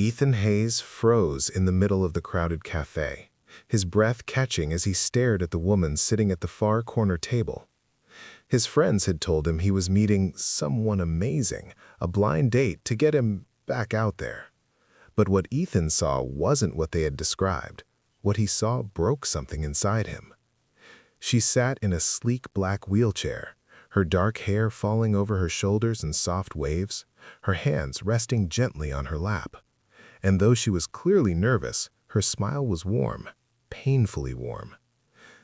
Ethan Hayes froze in the middle of the crowded cafe, his breath catching as he stared at the woman sitting at the far corner table. His friends had told him he was meeting someone amazing, a blind date to get him back out there. But what Ethan saw wasn't what they had described. What he saw broke something inside him. She sat in a sleek black wheelchair, her dark hair falling over her shoulders in soft waves, her hands resting gently on her lap. And though she was clearly nervous, her smile was warm, painfully warm.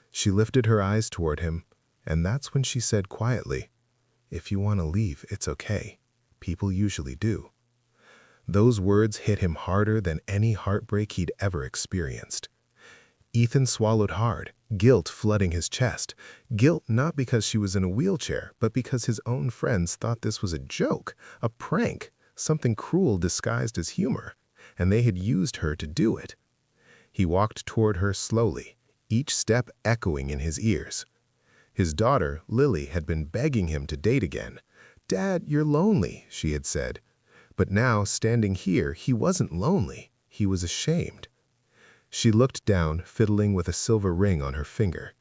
She lifted her eyes toward him, and that's when she said quietly, "If you want to leave, it's okay. People usually do." Those words hit him harder than any heartbreak he'd ever experienced. Ethan swallowed hard, guilt flooding his chest. Guilt not because she was in a wheelchair, but because his own friends thought this was a joke, a prank, something cruel disguised as humor, and they had used her to do it. He walked toward her slowly, each step echoing in his ears. His daughter, Lily, had been begging him to date again. "Dad, you're lonely," she had said. But now, standing here, he wasn't lonely. He was ashamed. She looked down, fiddling with a silver ring on her finger.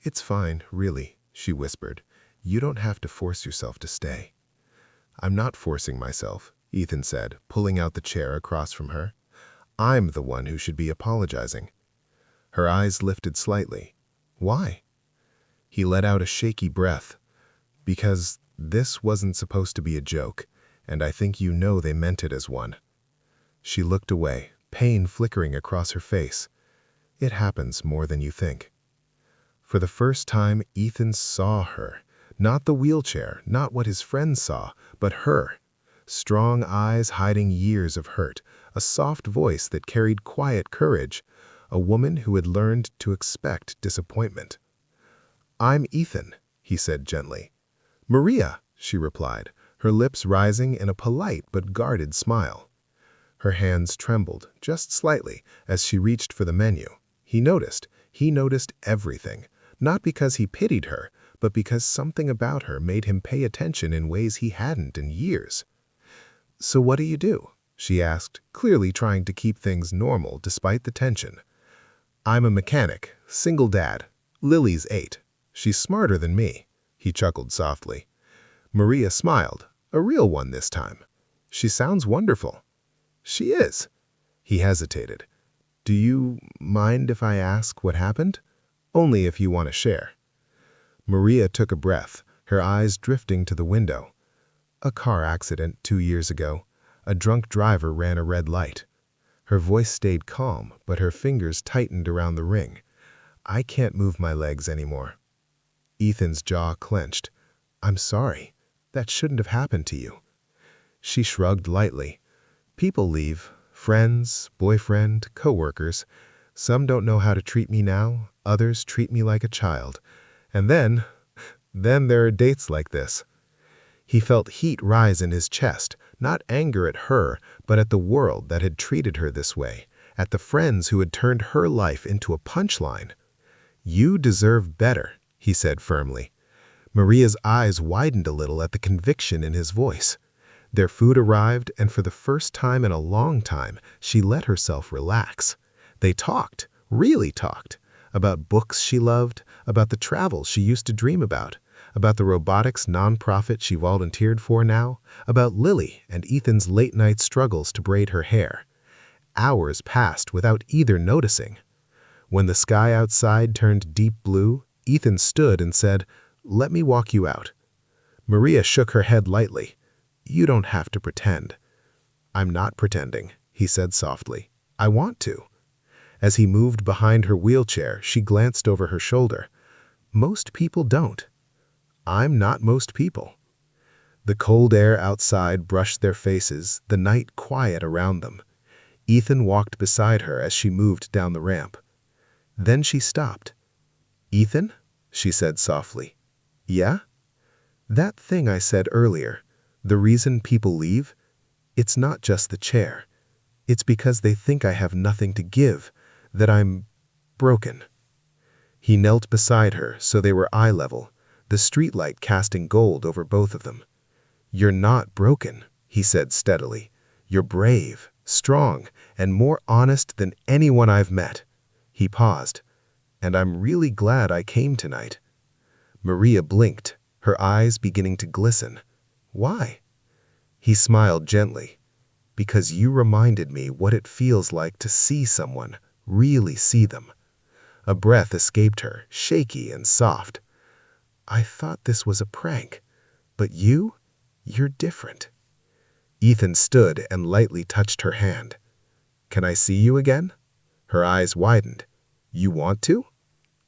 "It's fine, really," she whispered. "You don't have to force yourself to stay." "I'm not forcing myself," Ethan said, pulling out the chair across from her. "I'm the one who should be apologizing." Her eyes lifted slightly. "Why?" He let out a shaky breath. "Because this wasn't supposed to be a joke, and I think you know they meant it as one." She looked away, pain flickering across her face. "It happens more than you think." For the first time, Ethan saw her. Not the wheelchair, not what his friends saw, but her. Strong eyes hiding years of hurt, a soft voice that carried quiet courage, a woman who had learned to expect disappointment. "I'm Ethan," he said gently. "Maria," she replied, her lips rising in a polite but guarded smile. Her hands trembled, just slightly, as she reached for the menu. He noticed everything, not because he pitied her, but because something about her made him pay attention in ways he hadn't in years. "So what do you do?" she asked, clearly trying to keep things normal despite the tension. "I'm a mechanic, single dad. Lily's 8. She's smarter than me," he chuckled softly. Maria smiled, a real one this time. "She sounds wonderful." "She is." He hesitated. "Do you mind if I ask what happened? Only if you want to share." Maria took a breath, her eyes drifting to the window. "A car accident 2 years ago. A drunk driver ran a red light." Her voice stayed calm, but her fingers tightened around the ring. "I can't move my legs anymore." Ethan's jaw clenched. "I'm sorry. That shouldn't have happened to you." She shrugged lightly. "People leave. Friends, boyfriend, coworkers. Some don't know how to treat me now. Others treat me like a child. And then there are dates like this." He felt heat rise in his chest, not anger at her, but at the world that had treated her this way, at the friends who had turned her life into a punchline. "You deserve better," he said firmly. Maria's eyes widened a little at the conviction in his voice. Their food arrived, and for the first time in a long time, she let herself relax. They talked, really talked, about books she loved, about the travel she used to dream about the robotics nonprofit she volunteered for now, about Lily and Ethan's late-night struggles to braid her hair. Hours passed without either noticing. When the sky outside turned deep blue, Ethan stood and said, "Let me walk you out." Maria shook her head lightly. "You don't have to pretend." "I'm not pretending," he said softly. "I want to." As he moved behind her wheelchair, she glanced over her shoulder. "Most people don't." "I'm not most people." The cold air outside brushed their faces, the night quiet around them. Ethan walked beside her as she moved down the ramp. Then she stopped. "Ethan?" she said softly. "Yeah?" "That thing I said earlier, the reason people leave, it's not just the chair. It's because they think I have nothing to give, that I'm broken." He knelt beside her so they were eye level, the streetlight casting gold over both of them. "You're not broken," he said steadily. "You're brave. strong, and more honest than anyone I've met. He paused. And I'm really glad I came tonight. Maria blinked, her eyes beginning to glisten. Why? He smiled gently. Because you reminded me what it feels like to see someone, really see them. A breath escaped her, shaky and soft. I thought this was a prank, but you're different. Ethan stood and lightly touched her hand. Can I see you again? Her eyes widened. You want to?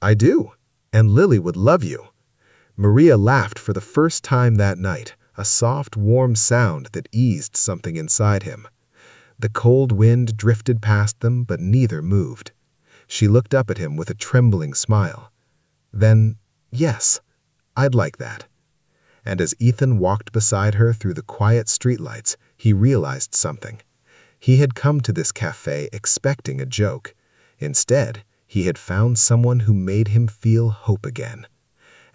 I do. And Lily would love you. Maria laughed for the first time that night, a soft, warm sound that eased something inside him. The cold wind drifted past them, but neither moved. She looked up at him with a trembling smile. Then, yes, I'd like that. And as Ethan walked beside her through the quiet streetlights, he realized something. He had come to this cafe expecting a joke. Instead, he had found someone who made him feel hope again.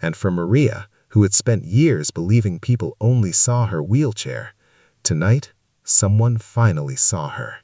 And for Maria, who had spent years believing people only saw her wheelchair, tonight, someone finally saw her.